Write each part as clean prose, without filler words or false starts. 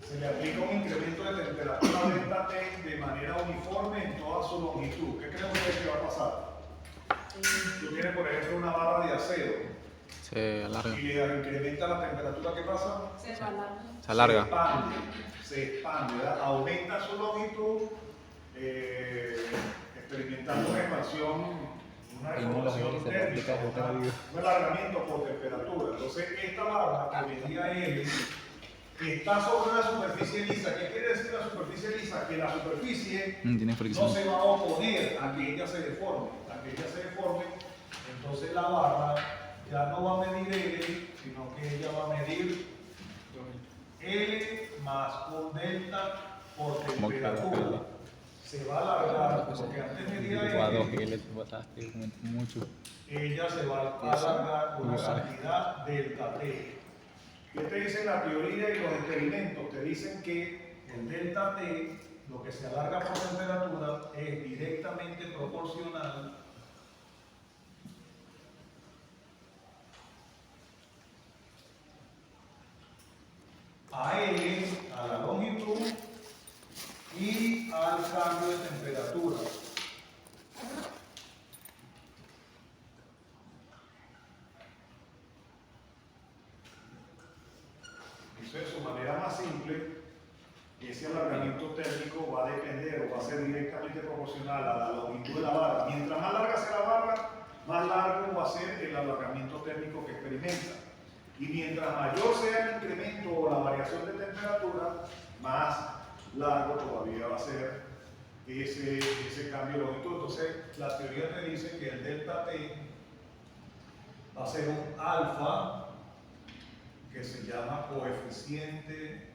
se le aplica un incremento de temperatura delta T de manera uniforme en toda su longitud. ¿Qué creen ustedes que va a pasar? Tú tienes, por ejemplo, una barra de acero. Se alarga. Y le incrementa la temperatura, ¿qué pasa? Se alarga. Se expande, ¿verdad? Aumenta su longitud, experimentando una expansión, una deformación térmica, un alargamiento por temperatura. Entonces, esta barra que medía L está sobre una superficie lisa. ¿Qué quiere decir la superficie lisa? Que la superficie no se va a oponer a que ella se deforme. Entonces la barra ya no va a medir L, sino que ella va a medir L más un delta por temperatura. Se va a alargar, porque antes medía L, ella se va a alargar con una cantidad delta T. ¿Qué te dicen la teoría y los experimentos? Te dicen que el delta T, lo que se alarga por temperatura, es directamente proporcional a L, a la longitud y al cambio de temperatura. Eso es su manera más simple. Ese alargamiento térmico va a depender o va a ser directamente proporcional a la longitud de la barra. Mientras más larga sea la barra, más largo va a ser el alargamiento térmico que experimenta. Y mientras mayor sea el incremento o la variación de temperatura, más largo todavía va a ser ese cambio de longitud. Entonces, la teoría te dice que el delta T va a ser un alfa que se llama coeficiente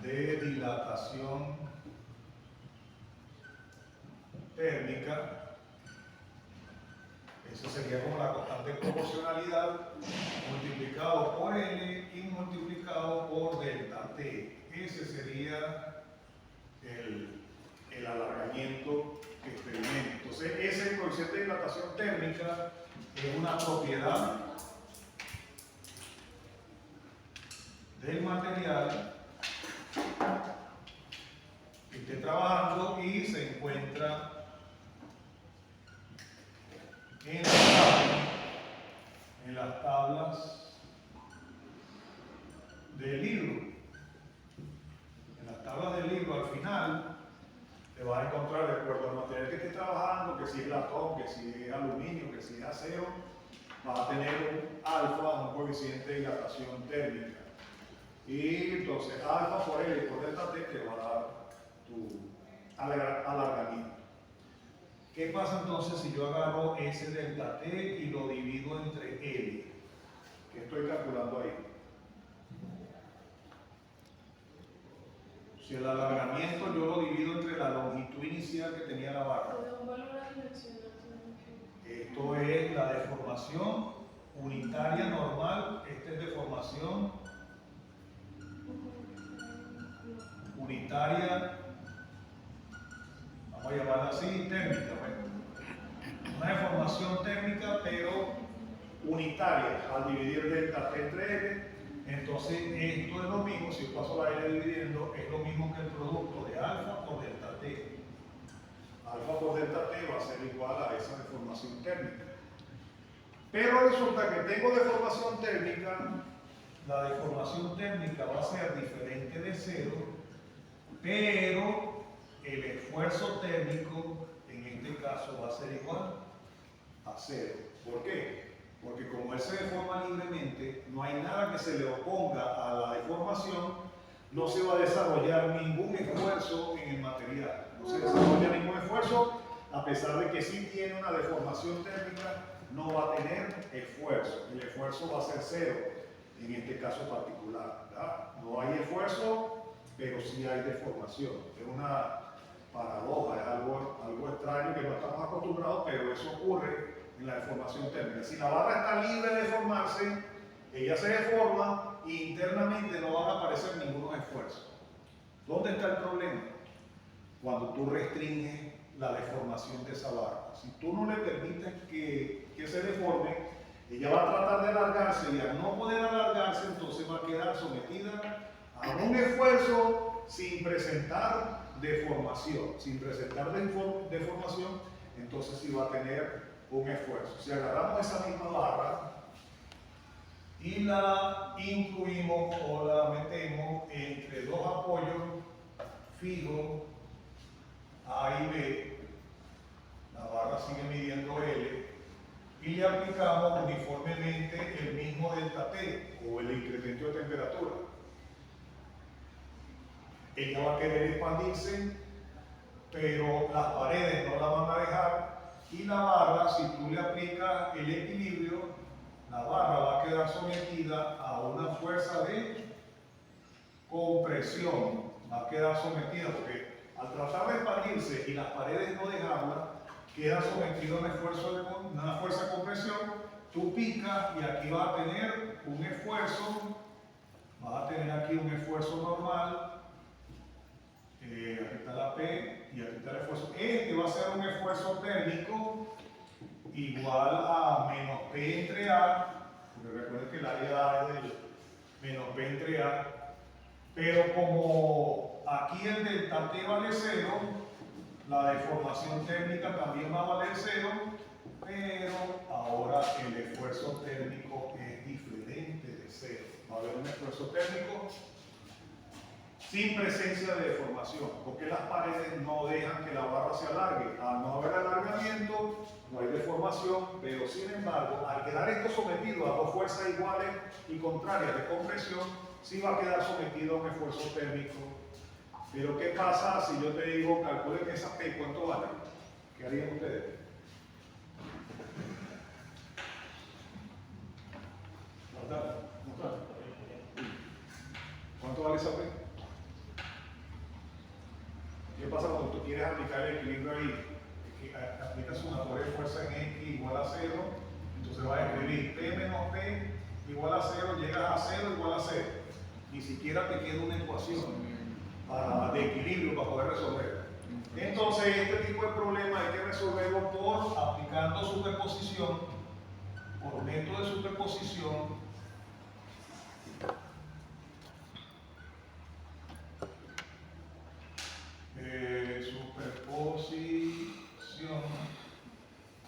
de dilatación térmica. Eso sería como la constante de proporcionalidad multiplicado por L y multiplicado por delta T. Ese sería el alargamiento que experimenta. Entonces, ese coeficiente de dilatación térmica es una propiedad del material que esté trabajando y se encuentra en las tablas del libro. En las tablas del libro al final te vas a encontrar, de acuerdo al material que estés trabajando, que si es latón, que si es aluminio, que si es acero, vas a tener un alfa, un coeficiente de dilatación térmica. Y entonces alfa por L y por delta T te va a dar tu alargamiento. ¿Qué pasa entonces si yo agarro ese delta T y lo divido entre L? ¿Qué estoy calculando ahí? Si el alargamiento yo lo divido entre la longitud inicial que tenía la barra. Esto es la deformación unitaria normal. Esta es deformación unitaria, vamos a llamarla así, térmica. Una deformación térmica, pero unitaria, al dividir delta T entre L. Entonces, esto es lo mismo, si yo paso la L dividiendo, es lo mismo que el producto de alfa por delta T. Alfa por delta T va a ser igual a esa deformación térmica. Pero resulta que tengo deformación térmica, la deformación térmica va a ser diferente de cero, pero el esfuerzo térmico en este caso va a ser igual a cero. ¿Por qué? Porque como él se deforma libremente, no hay nada que se le oponga a la deformación, no se va a desarrollar ningún esfuerzo en el material. No se desarrolla ningún esfuerzo, a pesar de que sí tiene una deformación térmica, no va a tener esfuerzo. El esfuerzo va a ser cero en este caso particular, ¿verdad? No hay esfuerzo, pero sí hay deformación. Es una paradoja, es algo extraño que no estamos acostumbrados, pero eso ocurre en la deformación térmica. Si la barra está libre de deformarse, ella se deforma e internamente no van a aparecer ningunos esfuerzos. ¿Dónde está el problema? Cuando tú restringes la deformación de esa barra. Si tú no le permites que se deforme, ella va a tratar de alargarse y al no poder alargarse, entonces va a quedar sometida a un esfuerzo sin presentar deformación. Sin presentar deformación, entonces sí va a tener un esfuerzo. Si agarramos esa misma barra y la incluimos o la metemos entre dos apoyos fijos A y B, la barra sigue midiendo L, y le aplicamos uniformemente el mismo delta T o el incremento de temperatura. Ella va a querer expandirse, pero las paredes no la van a dejar, y la barra, si tú le aplicas el equilibrio, la barra va a quedar sometida a una fuerza de compresión, va a quedar sometida porque al tratar de expandirse y las paredes no dejarla, queda sometido a una fuerza de compresión. Tú picas y aquí vas a tener un esfuerzo, vas a tener aquí un esfuerzo normal, aquí está la P y aquí está el esfuerzo. Este va a ser un esfuerzo térmico igual a menos P entre A, porque recuerden que el área A es del menos P entre A, pero como aquí el delta T vale 0, la deformación térmica también va a valer 0, pero ahora el esfuerzo térmico es diferente de 0. Va a haber un esfuerzo térmico sin presencia de deformación, porque las paredes no dejan que la barra se alargue. Al no haber alargamiento, no hay deformación, pero sin embargo, al quedar esto sometido a dos fuerzas iguales y contrarias de compresión, sí va a quedar sometido a un esfuerzo térmico. Pero ¿qué pasa si yo te digo, calculen esa P, ¿cuánto vale? ¿Qué harían ustedes? ¿Cuánto vale esa P? ¿Qué pasa cuando tú quieres aplicar el equilibrio ahí? Aplicas una torre de fuerza en X igual a 0, entonces vas a escribir P menos P igual a 0, llegas a 0 igual a 0. Ni siquiera te queda una ecuación de equilibrio para poder resolver. Entonces, este tipo de problema hay que resolverlo por aplicando superposición, por método de superposición. Superposición.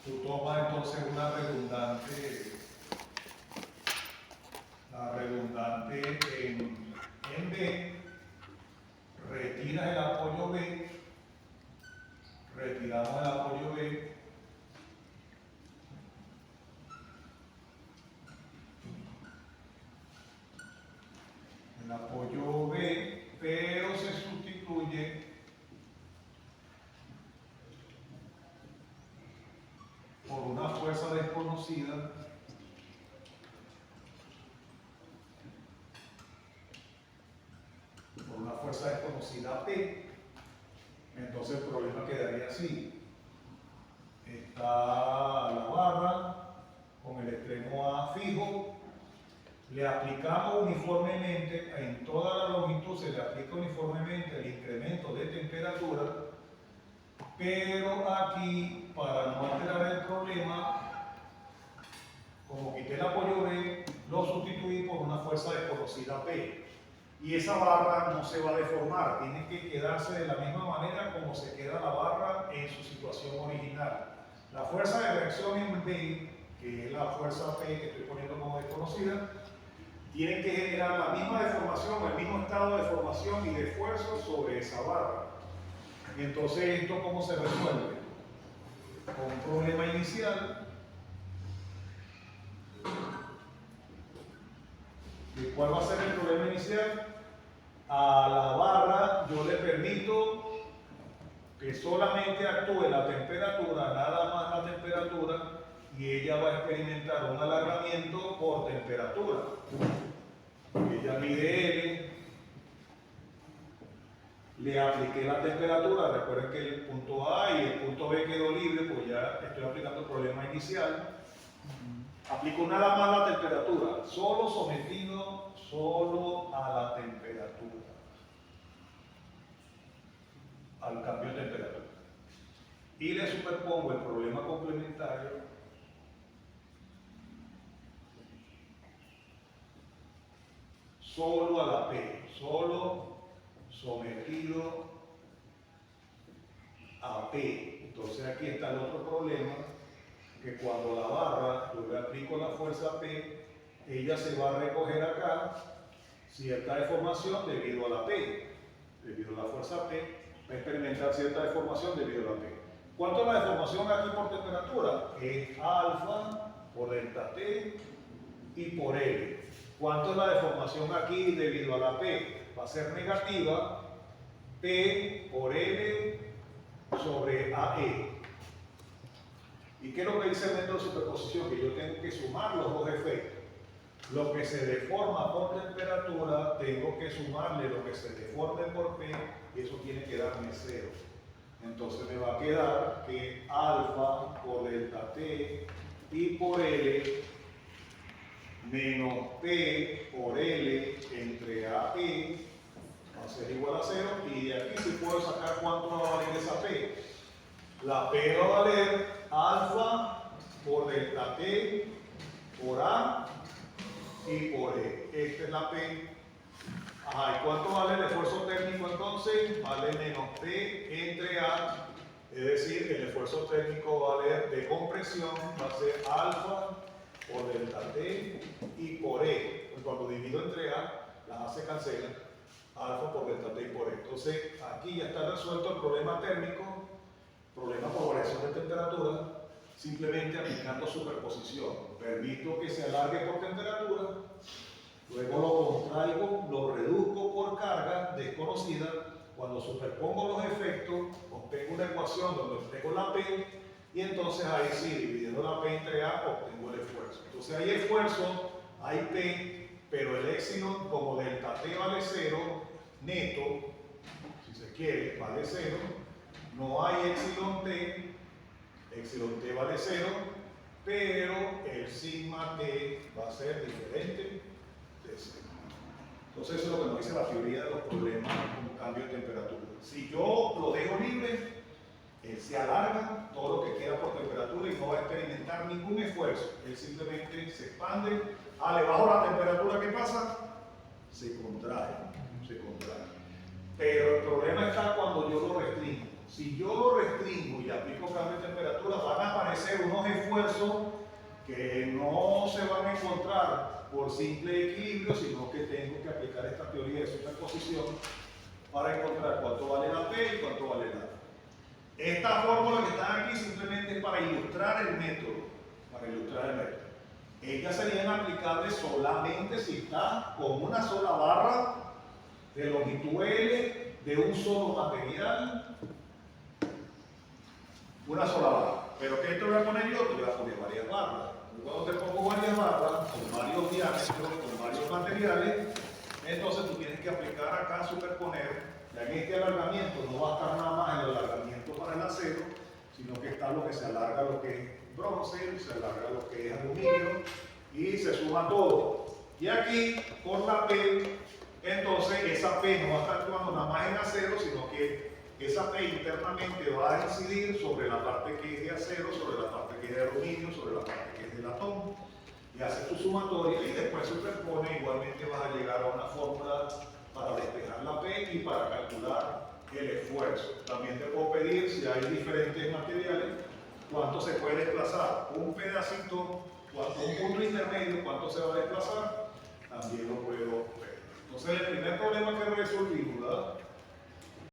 Tú tomas entonces una redundante, la redundante en B, retiras el apoyo B, retiramos el apoyo B, el apoyo B, pero se sustituye por una fuerza desconocida P. Entonces el problema quedaría así. Está la barra con el extremo A fijo, le aplicamos uniformemente, en toda la longitud se le aplica uniformemente el incremento de temperatura, pero aquí, para no alterar el problema, como quité el apoyo B, lo sustituí por una fuerza desconocida P. Y esa barra no se va a deformar, tiene que quedarse de la misma manera como se queda la barra en su situación original. La fuerza de reacción en B, que es la fuerza P que estoy poniendo como desconocida, tiene que generar la misma deformación, el mismo estado de deformación y de esfuerzo sobre esa barra. Entonces, ¿esto cómo se resuelve? Con un problema inicial. ¿Y cuál va a ser el problema inicial? A la barra yo le permito que solamente actúe la temperatura, nada más la temperatura, y ella va a experimentar un alargamiento por temperatura. Ella mide L, le apliqué la temperatura, recuerden que el punto A y el punto B quedó libre, pues ya estoy aplicando el problema inicial. Aplico nada más la temperatura, solo sometido solo a la temperatura, al cambio de temperatura. Y le superpongo el problema complementario solo a la P, solo sometido a P. Entonces aquí está el otro problema, que cuando la barra, yo le aplico la fuerza P, ella se va a recoger acá cierta deformación debido a la P, debido a la fuerza P, va a experimentar cierta deformación debido a la P. ¿Cuánto es la deformación aquí por temperatura? Es alfa por delta T y por L. ¿Cuánto es la deformación aquí debido a la P? Va a ser negativa, P por L sobre AE. ¿Y qué es lo que dice el método de superposición? Que yo tengo que sumar los dos efectos. Lo que se deforma por temperatura, tengo que sumarle lo que se deforme por P, y eso tiene que darme 0. Entonces me va a quedar que alfa por delta T y por L menos P por L entre AE va a ser igual a 0, y de aquí sí puedo sacar cuánto va a valer esa P. La P va a valer alfa por delta T por A y por E. Esta es la P. Ajá, ¿y cuánto vale el esfuerzo térmico entonces? Vale menos P entre A, es decir, el esfuerzo térmico va a valer de compresión, va a ser alfa por delta T y por E. Pues cuando divido entre A, las A se cancelan, alfa por delta T y por E. Entonces, aquí ya está resuelto el problema térmico, problema por variación de temperatura, simplemente aplicando superposición. Permito que se alargue por temperatura, luego lo contraigo, lo reduzco por carga desconocida. Cuando superpongo los efectos, obtengo una ecuación donde obtengo la P, y entonces ahí sí, dividiendo la P entre A, obtengo el esfuerzo. Entonces hay esfuerzo, hay P, pero el épsilon, como delta T vale 0, neto, si se quiere, vale 0, no hay épsilon T vale 0, pero el sigma T va a ser diferente de 0. Entonces eso es lo que nos dice la teoría de los problemas con cambio de temperatura. Si yo lo dejo libre, él se alarga todo lo que queda por temperatura y no va a experimentar ningún esfuerzo. Él simplemente se expande. Le bajo la temperatura, ¿qué pasa? Se contrae, se contrae. Pero el problema está cuando yo lo restringo. Si yo lo restringo y aplico cambio de temperatura, van a aparecer unos esfuerzos que no se van a encontrar por simple equilibrio, sino que tengo que aplicar esta teoría de superposición para encontrar cuánto vale la P y cuánto vale la A. Esta fórmula que está aquí simplemente es para ilustrar el método. Ellas serían aplicables solamente si está con una sola barra de longitud L de un solo material, una sola barra. ¿Pero qué te voy a poner yo? Te voy a poner varias barras. Cuando te pongo varias barras, con varios diámetros, con varios materiales, entonces tú tienes que aplicar acá, superponer. Ya en este alargamiento no va a estar nada más el alargamiento para el acero, sino que está lo que se alarga, lo que es bronce, se alarga lo que es aluminio, y se suma todo. Y aquí, por la P, entonces esa P no va a estar actuando nada más en acero, sino que esa P internamente va a incidir sobre la parte que es de acero, sobre la parte que es de aluminio, sobre la parte que es de latón, y hace tu sumatoria y después superpone. Igualmente vas a llegar a una fórmula para despejar la P y para calcular el esfuerzo. También te puedo pedir, si hay diferentes materiales, cuánto se puede desplazar un pedacito, un punto intermedio, cuánto se va a desplazar, también lo puedo ver. Entonces el primer problema que resolvimos, ¿verdad?